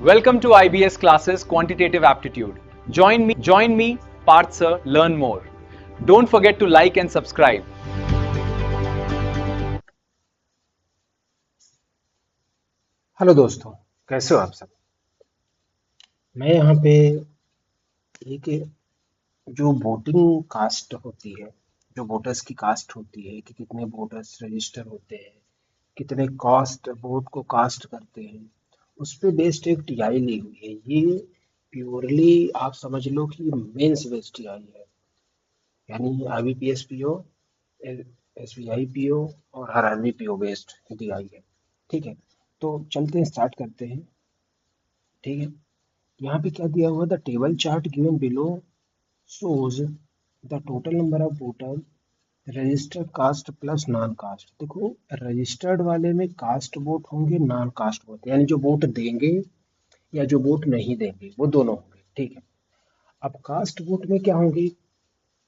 Welcome to IBS classes Quantitative Aptitude. Join me, Parth sir, learn more. Don't forget to like and subscribe. Hello दोस्तों, कैसे हो आप सब। मैं यहाँ पे एक जो वोटिंग कास्ट होती है, जो वोटर्स की कास्ट होती है कि कितने वोटर्स रजिस्टर होते हैं, कितने कास्ट वोट को कास्ट करते हैं, उस पे बेस्ड एक टीआई ली हुई है। ये प्योरली आप समझ लो कि मेंस बेस्ड टीआई है, यानी आईबीपीएस पीओ, एसबीआई पीओ और हर पीओ बेस्ड टीआई है। ठीक है, तो चलते हैं, स्टार्ट करते हैं। ठीक है, यहाँ पे क्या दिया हुआ, the table chart given below shows the total number of voter registered cast plus non cast. देखो, रजिस्टर्ड वाले में कास्ट वोट होंगे, नॉन कास्ट वोट, यानी जो वोट देंगे या जो वोट नहीं देंगे वो दोनों होंगे। ठीक है, अब कास्ट वोट में क्या होंगे।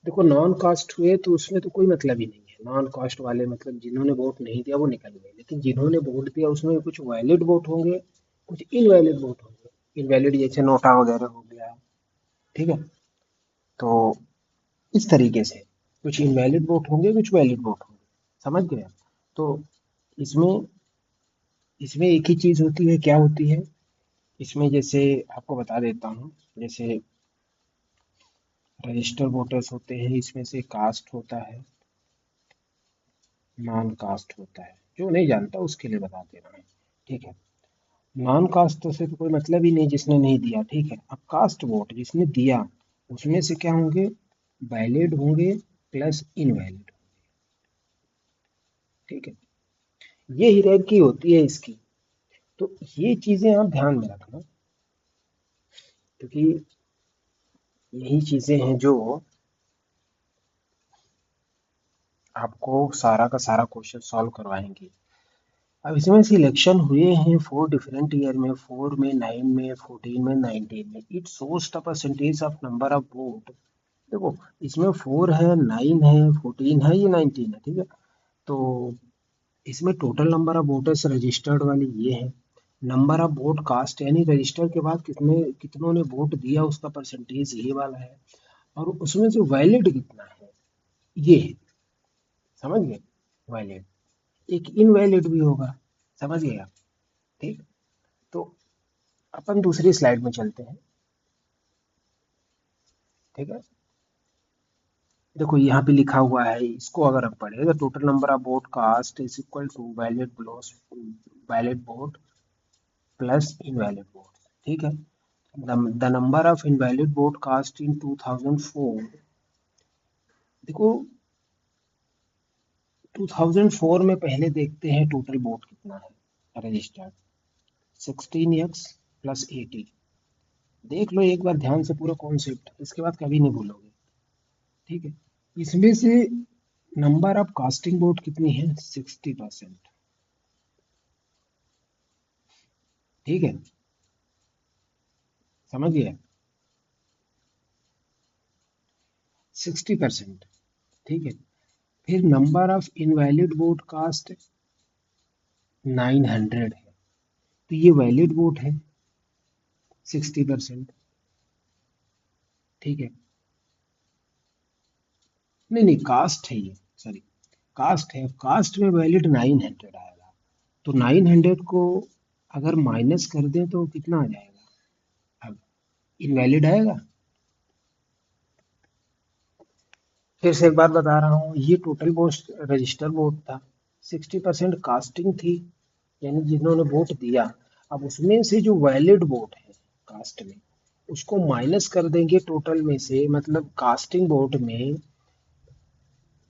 देखो, नॉन कास्ट हुए तो उसमें तो कोई मतलब ही नहीं है। नॉन कास्ट वाले मतलब जिन्होंने वोट नहीं दिया वो निकल गए, लेकिन जिन्होंने वोट दिया उसमें कुछ वैलिड वोट होंगे, कुछ इनवैलिड वोट होंगे। इनवैलिड जैसे नोटा वगैरह हो गया। ठीक है, तो इस तरीके से कुछ इनवैलिड वोट होंगे, कुछ वैलिड वोट होंगे। समझ गए आप? तो इसमें इसमें एक ही चीज होती है, क्या होती है इसमें, जैसे आपको बता देता हूँ। जैसे रजिस्टर वोटर्स होते हैं, इसमें से कास्ट होता है, नॉन कास्ट होता है। जो नहीं जानता उसके लिए बता दे रहा हूँ। ठीक है, नॉन कास्ट से तो कोई मतलब ही नहीं जिसने नहीं दिया। ठीक है, अब कास्ट वोट जिसने दिया उसमें से क्या होंगे, वैलिड होंगे प्लस इनवैलिड। ठीक है, ये हियरार्की होती है इसकी। तो ये चीजें आप ध्यान में रखना, क्योंकि यही चीजें हैं जो आपको सारा का सारा क्वेश्चन सॉल्व करवाएंगे। अब इसमें सिलेक्शन हुए हैं 4 डिफरेंट ईयर में, 4 में, 9 में, 14 में, 19 में। It shows the percentage of number of vote. देखो, इसमें 4 है, 9 है, 14 है, ये 19 है। ठीक है, तो इसमें total number of voters registered वाली ये है, नंबर ऑफ वोट कास्ट यानी रजिस्टर के बाद कितनों ने वोट दिया उसका परसेंटेज ये वाला है, और उसमें जो वैलिड कितना है ये है। समझ गए? वैलिड, एक इनवैलिड भी होगा। समझ गए आप? ठीक, तो अपन दूसरी स्लाइड में चलते हैं। ठीक है, देखो यहाँ पे लिखा हुआ है, इसको अगर आप पढ़े तो total number of vote cast is equal to valid plus valid vote plus invalid vote. ठीक है, the number of invalid vote cast in 2004। देखो, 2004 में पहले देखते हैं टोटल वोट कितना है रजिस्टर्ड, 16x प्लस 80। देख लो एक बार ध्यान से पूरा कॉन्सेप्ट, इसके बाद कभी नहीं भूलोगे। ठीक है, इसमें से नंबर ऑफ कास्टिंग वोट कितनी है, 60%। ठीक है, समझ गए? 60%। ठीक है, फिर number of invalid vote cast 900 है, तो ये वैलिड वोट है 60%। ठीक है, नहीं नहीं, कास्ट है ये, सॉरी, कास्ट है। कास्ट में वैलिड 900 आएगा, तो 900 को अगर माइनस कर दें तो कितना आ जाएगा, अब इनवैलिड आएगा। फिर से एक बात बता रहा हूँ, ये टोटल वोट रजिस्टर वोट था, 60% कास्टिंग थी, यानी जिन्होंने वोट दिया। अब उसमें से जो वैलिड वोट है कास्ट में, उसको माइनस कर देंगे टोटल में से, मतलब कास्टिंग वोट में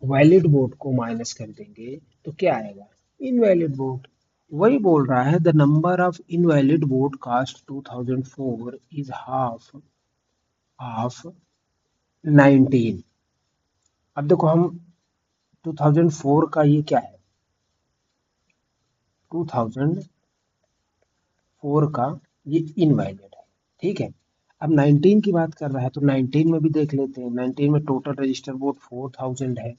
वैलिड वोट को माइनस कर देंगे तो क्या आएगा, इनवैलिड वोट। वही बोल रहा है, the number of invalid vote cast 2004 is half of 19। अब देखो, हम 2004 का ये क्या है, 2004 का ये इनवैलिड है। ठीक है, अब 19 की बात कर रहा है तो 19 में भी देख लेते हैं। 19 में टोटल रजिस्टर वोट 4000 है,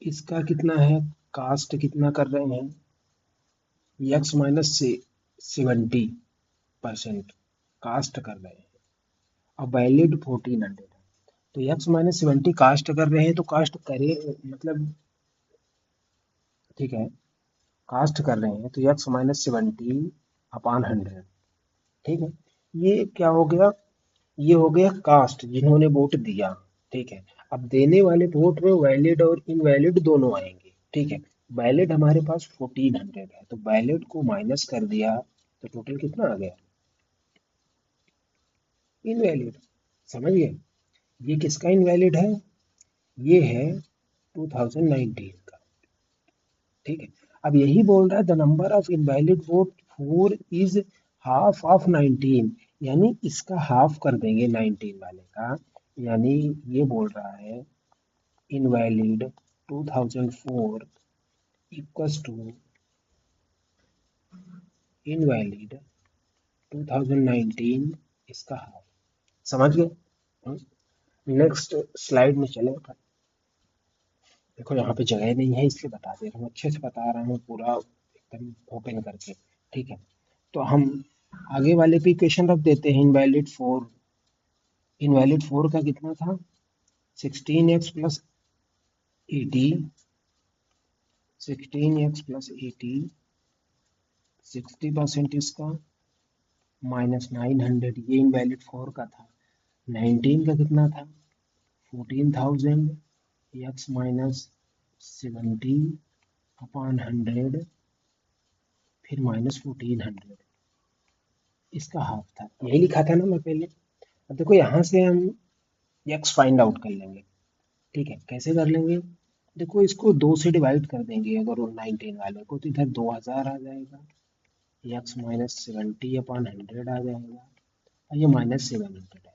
इसका कितना है, कास्ट कितना कर रहे हैं, x माइनस से 70। परसेंट कास्ट कर रहे हैं, अब वैलिड 1400 है, तो x माइनस 70 कास्ट कर रहे हैं तो कास्ट करे मतलब, ठीक है, कास्ट कर रहे हैं तो x माइनस 70 अपॉन 100, ठीक है। ये क्या हो गया, ये हो गया कास्ट जिन्होंने वोट दिया, ठीक है। अब देने वाले वोट में वैलिड और इनवैलिड दोनों आएंगे, ठीक है। वैलिड हमारे पास 1400 है तो वैलिड को माइनस कर दिया तो टोटल कितना आ गया, इनवैलिड। समझ गए, ये किसका इनवैलिड है, ये है 2019 का, ठीक है। अब यही बोल रहा है the number of invalid vote 4 is half of 19, यानी इसका हाफ कर देंगे 19 वाले का, यानी ये बोल रहा है इनवैलिड 2004 इक्वल्स टू इनवैलिड 2019 इसका हाफ। समझ गए, नेक्स्ट स्लाइड में चले। देखो यहाँ पे जगह नहीं है इसलिए बता दे रहा हूँ, अच्छे से बता रहा हूँ पूरा एकदम ओपन करके, ठीक है। तो हम आगे वाले पे इक्वेशन रख देते हैं, इनवैलिड 4 का कितना था 16x प्लस 80, 16x प्लस 80 60% इसका माइनस 900, ये इनवैलिड 4 का था। 19 का कितना था 14,000 x माइनस 70 अपॉन 100 फिर माइनस 1400, इसका हाफ था, यही लिखा था ना मैं पहले। अब देखो यहाँ से हम x फाइंड आउट कर लेंगे, ठीक है। कैसे कर लेंगे, देखो इसको 2 से डिवाइड कर देंगे अगर वो 19 वाले को, तो इधर 2000 आ जाएगा, x माइनस 70 अपॉन 100 आ जाएगा और ये माइनस 700 आएगा।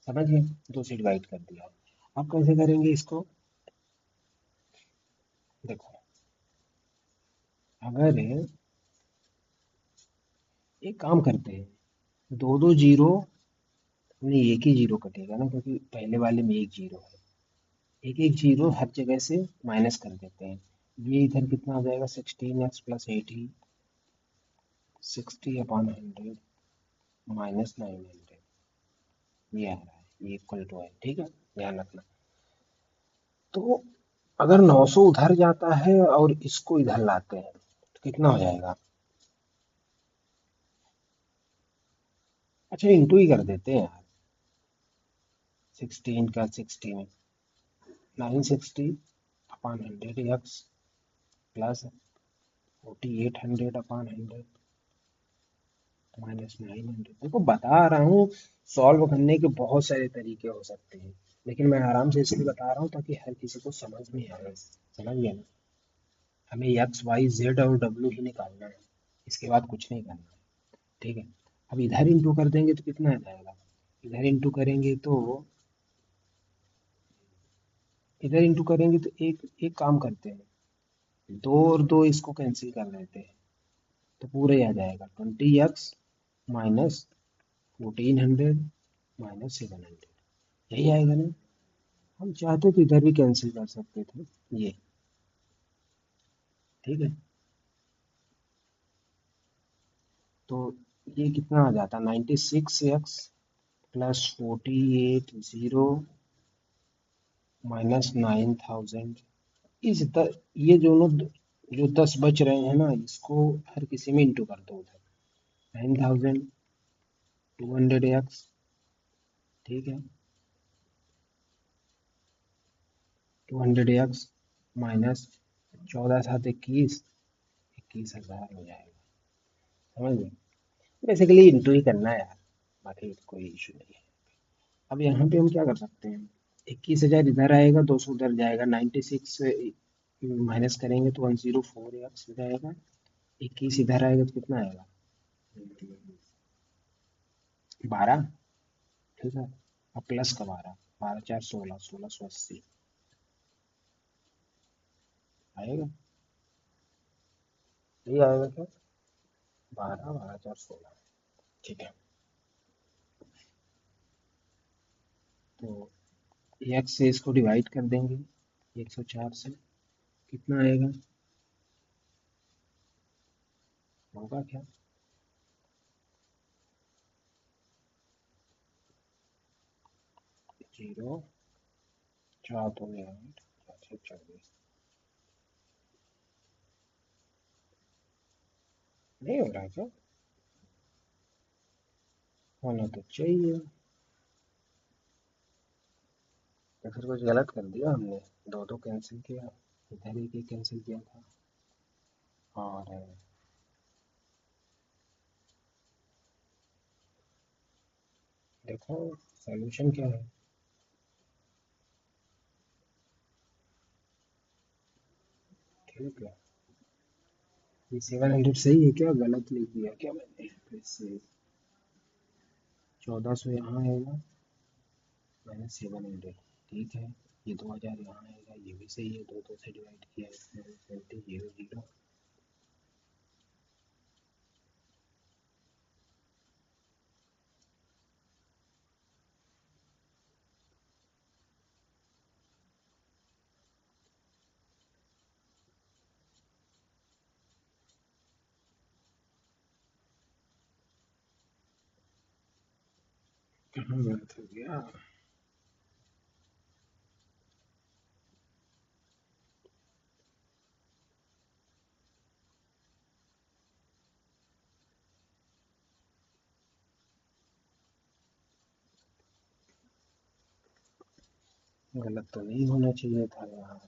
समझ गए, 2 से डिवाइड कर दिया। अब कैसे करेंगे इसको, देखो अगर एक काम करते हैं, दो दो जीरो, नहीं एक ही जीरो कटेगा ना क्योंकि पहले वाले में एक जीरो है, एक एक जीरो हर जगह से माइनस कर देते हैं। ये इधर कितना आ जाएगा 16x प्लस 80 60 अपॉन 100 माइनस 900, ये आ रहा है, ये इक्वल टू है, ठीक है, ध्यान रखना। तो अगर 900 उधर जाता है और इसको इधर लाते हैं तो कितना हो जाएगा, अच्छा इंटू ही कर देते हैं यार, 16 का 60 में 960 upon 100 x plus 4800 upon 100 minus 900। देखो बता रहा हूँ, सॉल्व करने के बहुत सारे तरीके हो सकते हैं, लेकिन मैं आराम से इसलिए बता रहा हूँ ताकि हर किसी को समझ में आए। समझ गया ना, हमें एक्स वाई जेड और डब्ल्यू ही निकालना है, इसके बाद कुछ नहीं करना है, ठीक है। अब इधर इंटू कर देंगे तो कितना आ जाएगा, इधर इंटू करेंगे तो इधर इंटू करेंगे तो एक एक काम करते हैं, दो और दो इसको कैंसिल कर देते हैं तो पूरा ही आ जाएगा 20x माइनस 1400 माइनस 700, यही आएगा ना। हम चाहते तो इधर भी कैंसिल कर सकते थे ये, ठीक है। तो ये कितना आ जाता 96x प्लस 48 माइनस 9000, इस ये दोनों जो 10 बच रहे हैं ना इसको हर किसी में इंटू कर दो उधर 9200x, ठीक है, 200x माइनस 14 7 21 21,000 हो जाएगा। समझ गए, बेसिकली इंटू ही करना है यार, बाकी कोई इशू नहीं है। अब यहाँ पे हम क्या कर सकते हैं, 21,000 इधर आएगा, 200 उधर जाएगा, 96 से माइनस करेंगे तो 104x हो जाएगा, 21 इधर आएगा तो कितना आएगा 12, ठीक है। अब प्लस का 12, 12 4 16, 1680 आएगा, ये आएगा क्या 12 12 4 16, ठीक है। तो x से इसको डिवाइड कर देंगे 104 से, कितना आएगा, होगा क्या जीरो, 4 दूनी 8, 4 6 24। नहीं हो रहा क्या? होना तो चाहिए। तो फिर कुछ गलत कर दिया हमने, दो दो कैंसिल किया, इधर एक ही कैंसिल किया था। और देखो सॉल्यूशन क्या है। ठीक है, ये 700 सही है क्या? गलत लिख दिया क्या मैंने? फिर से 1400 यहाँ आएगा, माइनस 700। ठीक है, ये 2000 यहाँ आएगा, ये भी सही है, दो दो से डिवाइड किया इसमें, 0 0। कहाँ गलत हो गया? गलत तो नहीं होना चाहिए था यार।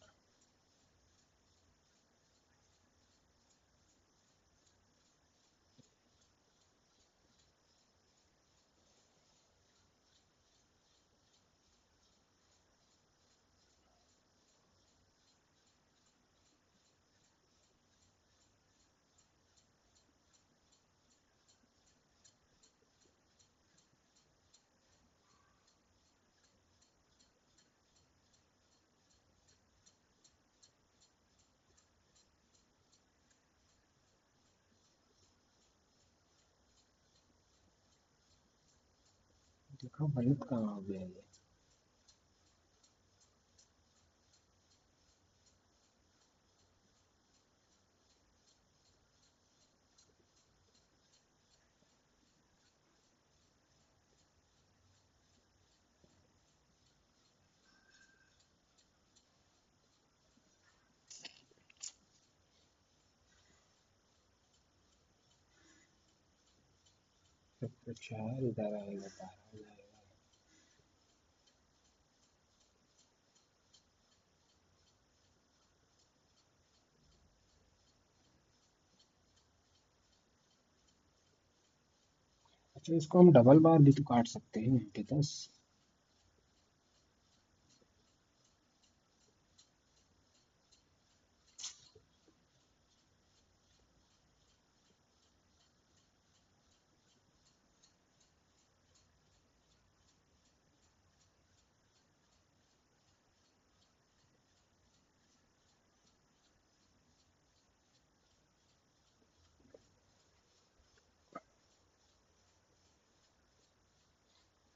देखो गलत कहाँ हो गया ये। तो 4 इधर आएगा, 12 जाएगा। अच्छा, इसको हम डबल बार भी तो काट सकते हैं, 10।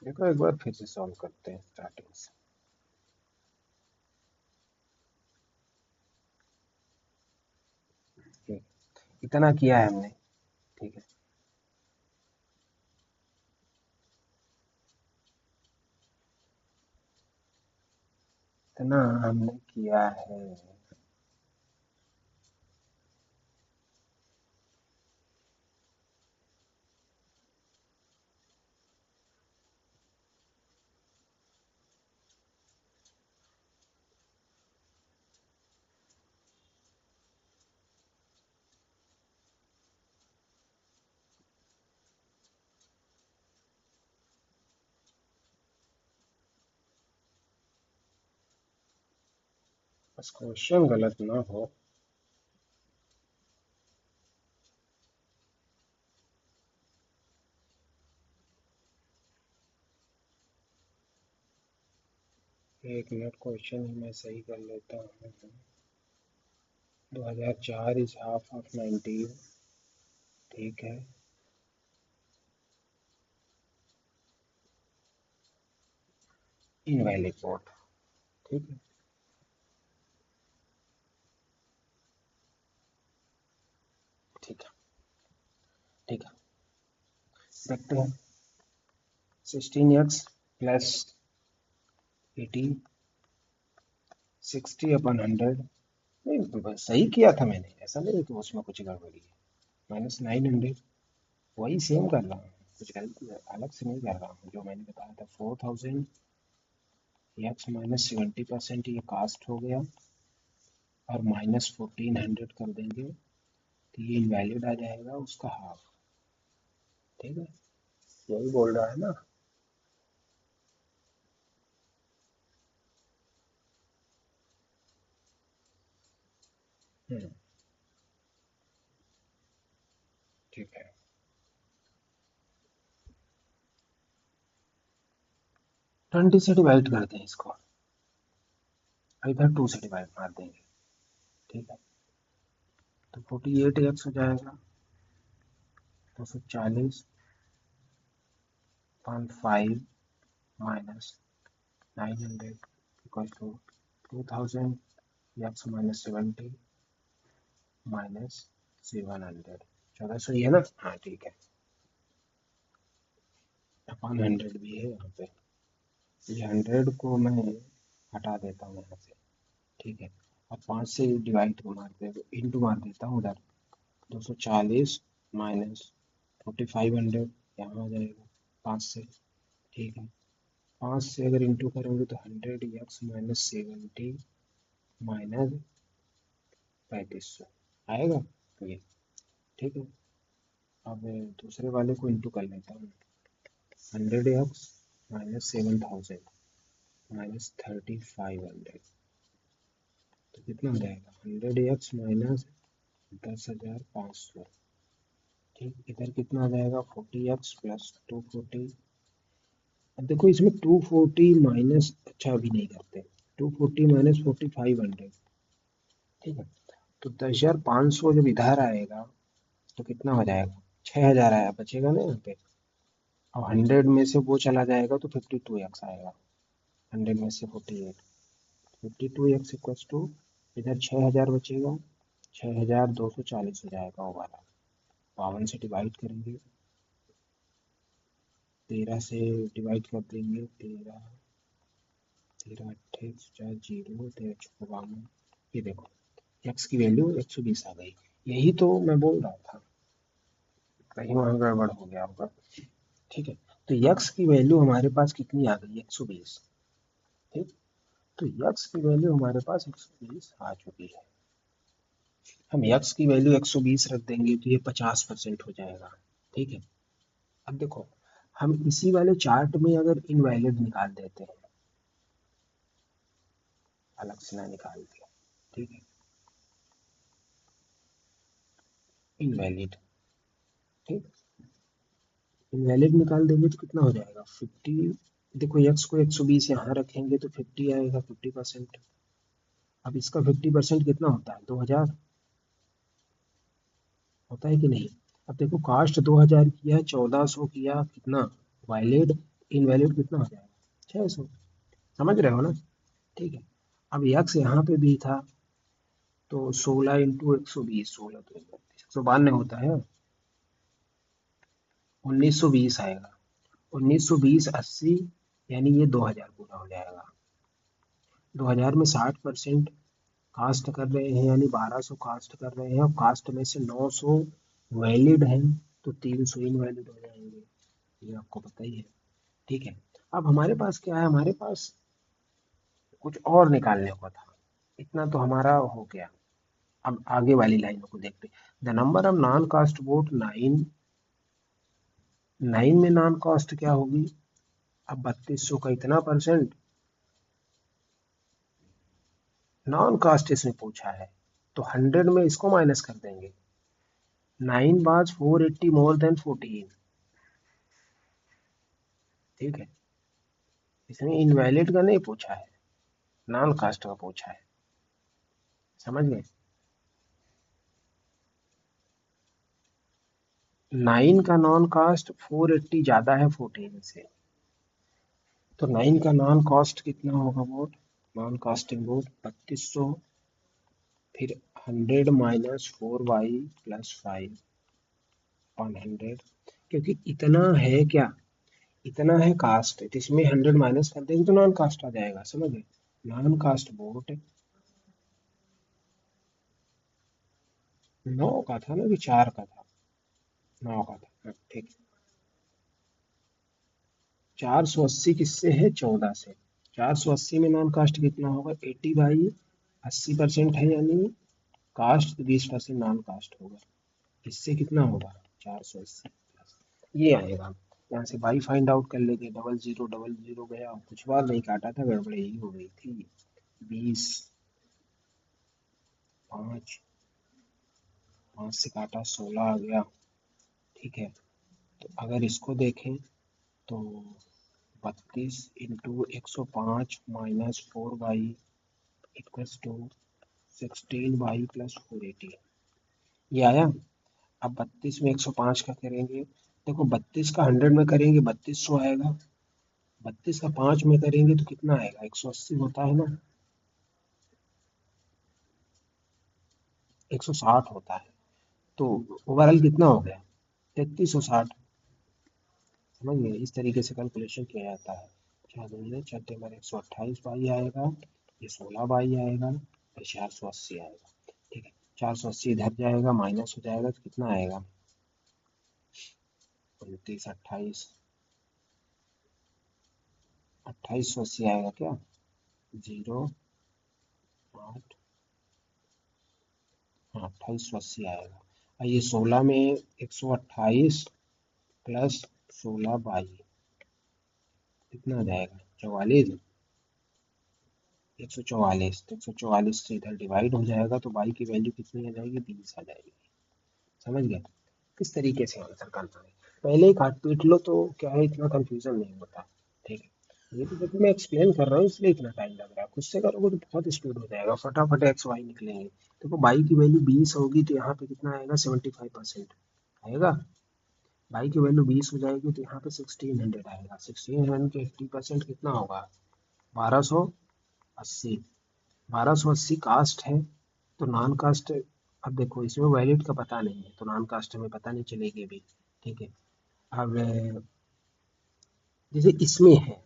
देखो एक बार फिर से सॉल्व करते हैं स्टार्टिंग से। ठीक, इतना किया है हमने। ठीक है, इतना हमने किया है। बस क्वेश्चन गलत ना हो। एक मिनट, क्वेश्चन ही मैं सही कर लेता हूँ। 2004 इज हाफ ऑफ 19। ठीक है, इनवैलिड पोर्ट। ठीक है, ठीक है, ठीक है। देखते हैं, 16x प्लस 80 60 अपन 100, नहीं बस सही किया था मैंने, ऐसा नहीं है कि उसमें कुछ गड़बड़ी है। -900 वही सेम कर रहा हूँ, कुछ गलती अलग से नहीं कर रहा हूँ, जो मैंने बताया था 4000 एक्स माइनस 70% ये कास्ट हो गया, और -1400 कर देंगे तो ये इनवैलिड आ जाएगा उसका हाफ। ठीक है, यही बोल रहा है ना। हम्म, ठीक है। 20 से डिवाइड कर दें इसको, इधर 2 से डिवाइड मार देंगे। ठीक है, तो 48x हो जाएगा 240.5 minus 900 equal to 2000 x minus 70 minus 700। 1400 ही है ना? हाँ ठीक है, अपन 100 भी है यहाँ पे, ये 100 को मैं हटा देता हूँ यहाँ से। ठीक है, अब 5 से डिवाइड मारते इंटू मार देता हूँ उधर, 240 माइनस 4500 यहाँ आ जाएगा 5 से। ठीक है, 5 से अगर इंटू करेंगे तो 100 एक्स माइनस 70 माइनस 3500 आएगा ये। ठीक है, अब दूसरे वाले को इंटू कर लेता हूँ, 100 एक्स माइनस 7000 माइनस 3500, तो कितना हो जाएगा 100 एक्स माइनस 10,500। ठीक, इधर कितना आ जाएगा 40 एक्स प्लस 240। अब देखो इसमें 240 माइनस, अच्छा अभी नहीं करते, 240 माइनस 4500। ठीक है, तो 10,500 जब इधर आएगा तो कितना हो जाएगा, 6,000 आया बचेगा ना यहाँ पे। अब 100 में से वो चला जाएगा तो 52 एक्स आएगा, 100 में से 48, 52 एक्स इक्वल्स टू, इधर 6,000 बचेगा, 6,240 हो जाएगा वो वाला। 52 से डिवाइड करेंगे, 13 से डिवाइड कर देंगे, 13 13 28 4 जीरो 13 52। ये देखो एक्स की वैल्यू 120 आ गई, यही तो मैं बोल रहा था, कहीं वहां गड़बड़ हो गया होगा। ठीक है, तो यक्स की वैल्यू हमारे पास कितनी आ गई 120। ठीक, तो यक्स की वैल्यू हमारे पास 120 आ चुकी है। हम यक्स की वैल्यू 120 रख देंगे तो ये 50% हो जाएगा। ठीक है, अब देखो हम इसी वाले चार्ट में अगर इनवैलिड निकाल देते हैं, अलग से ना निकाल के, ठीक है, इनवैलिड, ठीक, इनवैलिड निकाल देंगे तो कितना हो जाएगा 50। देखो एक्स को 120 यहाँ रखेंगे तो 50 आएगा, 50%। अब इसका 50% कितना होता है 2000, होता है कि नहीं? अब देखो कास्ट 2000 किया, 1400 किया, कितना वैलिड, इनवैलिड कितना हो जाएगा 600। समझ रहे हो ना? ठीक है, अब यक्स यहाँ पे भी था तो 16 इंटू 120, 16 तो 192 होता है, 1920 आएगा, 1920 80, यानी ये 2000 पूरा हो जाएगा। 2000 में 60% कास्ट कर रहे हैं, यानी 1200 कास्ट कर रहे हैं, और कास्ट में से 900 वैलिड हैं, तो 300 इनवैलिड हो जाएंगे, ये आपको पता ही है। ठीक है, अब हमारे पास क्या है, हमारे पास कुछ और निकालने को था, इतना तो हमारा हो गया। अब आगे वाली लाइनों को देखते, the number of non cast vote 9, 9 में नॉन कास्ट क्या होगी, अब 3200 का इतना परसेंट नॉन कास्ट इसने पूछा है, तो 100 में इसको माइनस कर देंगे, 9 बाज 480 मोर देन 14। ठीक है, इसने इनवैलिड का नहीं पूछा है, नॉन कास्ट का पूछा है, समझ गए? 9 का नॉन कास्ट 480 ज्यादा है 14 से, तो 9 का नॉन कास्ट कितना होगा वोट, नॉन कास्टिंग वोट 3200, फिर 100 माइनस 4y प्लस 5 ऑन 100, क्योंकि इतना है क्या, इतना है कास्ट, तो इसमें 100 माइनस कर देंगे तो नॉन कास्ट आ जाएगा, समझ गए। नॉन कास्ट बोट 9 का था ना कि 4 का था? 9 का था, हाँ, ठीक। 480 किससे है? 14 से। 480 में नॉन कास्ट कितना होगा? 80/80% है, यानी कास्ट 20% नॉन कास्ट होगा। इससे कितना होगा? 480 प्लस ये आएगा। यहाँ से बाई फाइंड आउट कर लेंगे। 0000 गया, कुछ बार नहीं काटा था, गड़बड़ यही हो गई थी। 20, 5, 5 से काटा 16 आ गया, ठीक है। तो अगर इसको देखें तो 32 × 105 - 4y = 16y + 480, ये आया। अब 32 में 105 का करेंगे, देखो 32 का 100 में करेंगे 3200 आएगा, 32 का 5 में करेंगे तो कितना आएगा? 180 होता है ना, 160 होता है। तो ओवरऑल कितना हो गया? 3360। समझ गए? इस तरीके से कैलकुलेशन किया जाता है। 128 बाई आएगा, ये 16 बाई आएगा, और 480 आएगा, ठीक है। 480 इधर जाएगा, माइनस हो जाएगा तो कितना आएगा? 29, 28, 2880 आएगा क्या? 0, 8, हाँ 2880 आएगा। और ये 16 में 128 प्लस 16 बाई कितना आ जाएगा? 44, 144। तो 144 से इधर डिवाइड हो जाएगा तो बाई की वैल्यू कितनी आ जाएगी? 20 आ जाएगी। समझ गए? किस तरीके से आंसर करना है, पहले ही काट पीट लो तो क्या है, इतना कंफ्यूजन नहीं होता, ठीक है। ये तो देखो मैं एक्सप्लेन कर रहा हूँ इसलिए इतना टाइम लग रहा है, खुद से करोगे तो बहुत स्पीड हो जाएगा, फटाफट एक्स वाई निकलेंगे। देखो बाई की वैल्यू 20 होगी तो यहाँ पे कितना आएगा? 75% आएगा। बाई की वैल्यू 20 हो जाएगी तो यहाँ पे 1600 आएगा। 1600 के 80% कितना होगा? 1280। 1280 कास्ट है, तो नॉन कास्ट, अब देखो इसमें वैलिड का पता नहीं है तो नॉन कास्ट हमें पता नहीं चलेगी अभी, ठीक है। अब जैसे इसमें है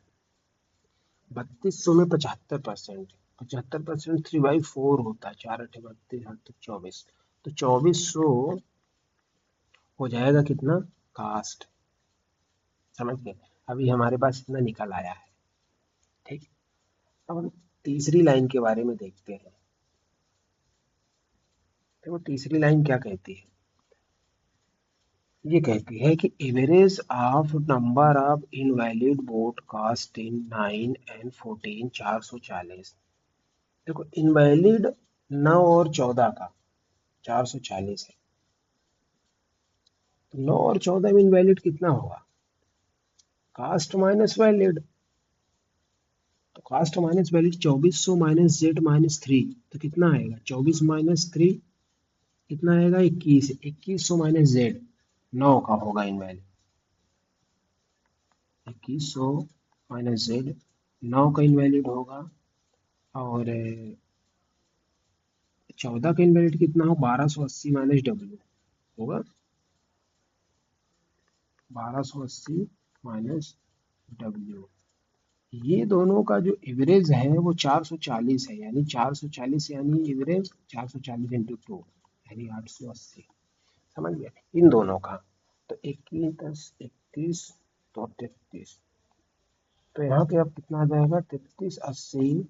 3200 में 75%, 75% 3/4 होता है, 4 × 8 = 32, 24। तो 2400 हो जाएगा कितना? कास्ट। समझ गए? अभी हमारे पास इतना निकल आया है, ठीक। अब हम तीसरी लाइन के बारे में देखते हैं। देखो तीसरी लाइन क्या कहती है, ये कहती है कि average of number of invalid vote cast in 9 and 14 440। देखो इनवैलिड 9 और 14 का 440 है, तो 9 और 14 में इनवैलिड कितना होगा? कास्ट माइनस वैलिड, तो कास्ट माइनस वैलिड 2400 - Z - 3, तो कितना आएगा? 24 - 3 कितना आएगा? 21, 2100 - Z 9 का होगा इनवैलिड, 2100 - Z 9 का इनवैलिड होगा। और 14 का इनवैलिड कितना हो? 1280 - W होगा, 1280 - W। ये दोनों का जो एवरेज है वो 440 है, यानी 440 यानी एवरेज 440 × 2 यानी 880। समझ गए? इन दोनों का। तो 21 10 31 तो 33, तो यहाँ पे अब कितना आ जाएगा? 3380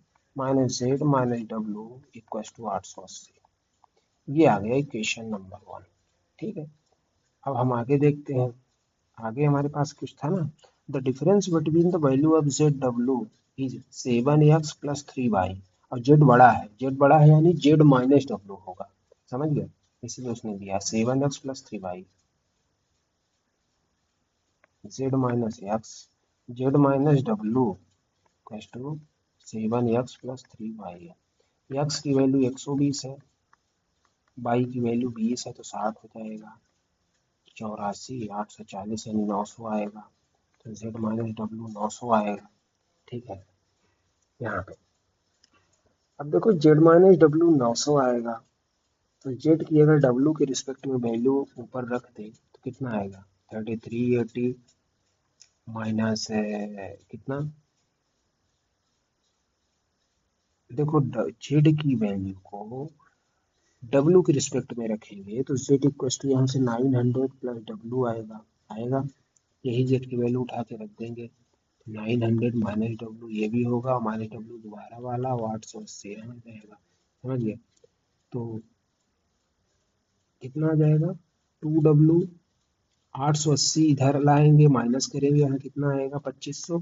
- Z - W = 880। ये आ गया इक्वेशन नंबर 1, ठीक है। अब हम आगे देखते हैं। आगे हमारे पास कुछ था ना, the difference between the value of ZW is 7x + 3y। और जेड बड़ा है, जेड बड़ा है यानी जेड माइनस डब्ल्यू होगा। समझ गए? इसलिए उसने दिया 7x + 3y, Z minus x, Z minus W = 7x + 3y है। एक्स की वैल्यू 120 है, वाई की वैल्यू 20 है तो 60 हो जाएगा। 84 840 यानी 900 आएगा, तो Z - W 900 आएगा, ठीक है। यहाँ पे अब देखो Z - W 900 आएगा, तो Z की अगर W के रिस्पेक्ट में वैल्यू ऊपर रख दे तो कितना आएगा? 3380 माइनस कितना, देखो जेड की वैल्यू को डब्ल्यू के रिस्पेक्ट में रखेंगे तो जेड इक्वल टू यहाँ से 900 प्लस डब्ल्यू आएगा आएगा यही जेड की वैल्यू उठा के रख देंगे। 900 माइनस डब्ल्यू ये भी होगा, माइनस डब्ल्यू दोबारा वाला और 880 यहाँ रहेगा। समझ गए? तो कितना आ जाएगा, 2W 880 इधर लाएंगे माइनस करेंगे, यहाँ कितना आएगा 2500।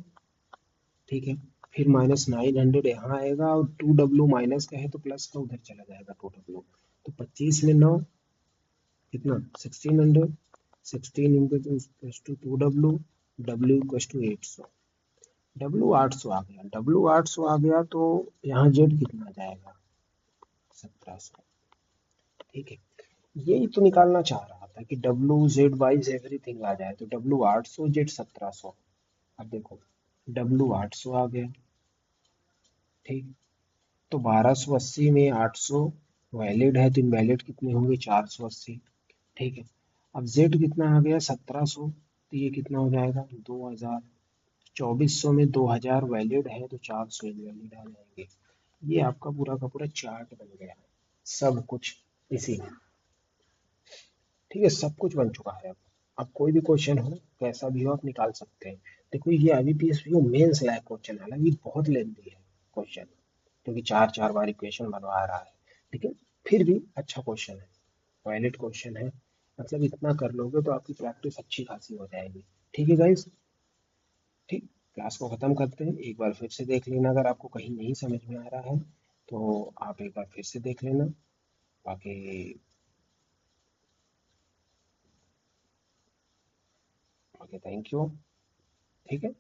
ठीक है, फिर माइनस 900 यहाँ आएगा और 2W माइनस का है तो प्लस का उधर चला जाएगा 2W। तो 25 में 9 कितना 1600, 16 into 2W, W equal to 800। W 800 आ गया, W 800 आ गया तो यहाँ जेड कितना जाएगा 1700। ठीक है, यही तो निकालना चाह रहा था कि W Z वाइज एवरीथिंग आ जाए। तो W 800 Z 1700। अब देखो W 800 आ गया, ठीक, तो 1280 में 800 वैलिड है तो इनवैलिड कितने होंगे 480। ठीक है, अब Z कितना आ गया 1700, तो ये कितना हो जाएगा 2000। 2400 में 2000 वैलिड है तो 400 इनवैलिड आ जाएंगे। ये आपका पूरा का पूरा चार्ट बन गया, सब कुछ इसी में। ठीक है, सब कुछ बन चुका है। अब कोई भी क्वेश्चन हो कैसा भी हो आप निकाल सकते हैं। देखो ये IBPS मेंस लायक क्वेश्चन, हालांकि बहुत लेंथी है क्वेश्चन, क्योंकि चार चार बार इक्वेशन बनवा रहा है, लेकिन फिर भी अच्छा क्वेश्चन है, वैलिड क्वेश्चन है। मतलब इतना कर लोगे तो आपकी प्रैक्टिस अच्छी खासी हो जाएगी। ठीक है गाइस, ठीक, क्लास को खत्म करते हैं। एक बार फिर से देख लेना, अगर आपको कहीं नहीं समझ में आ रहा है तो आप एक बार फिर से देख लेना। बाकी ओके, थैंक यू। ठीक है।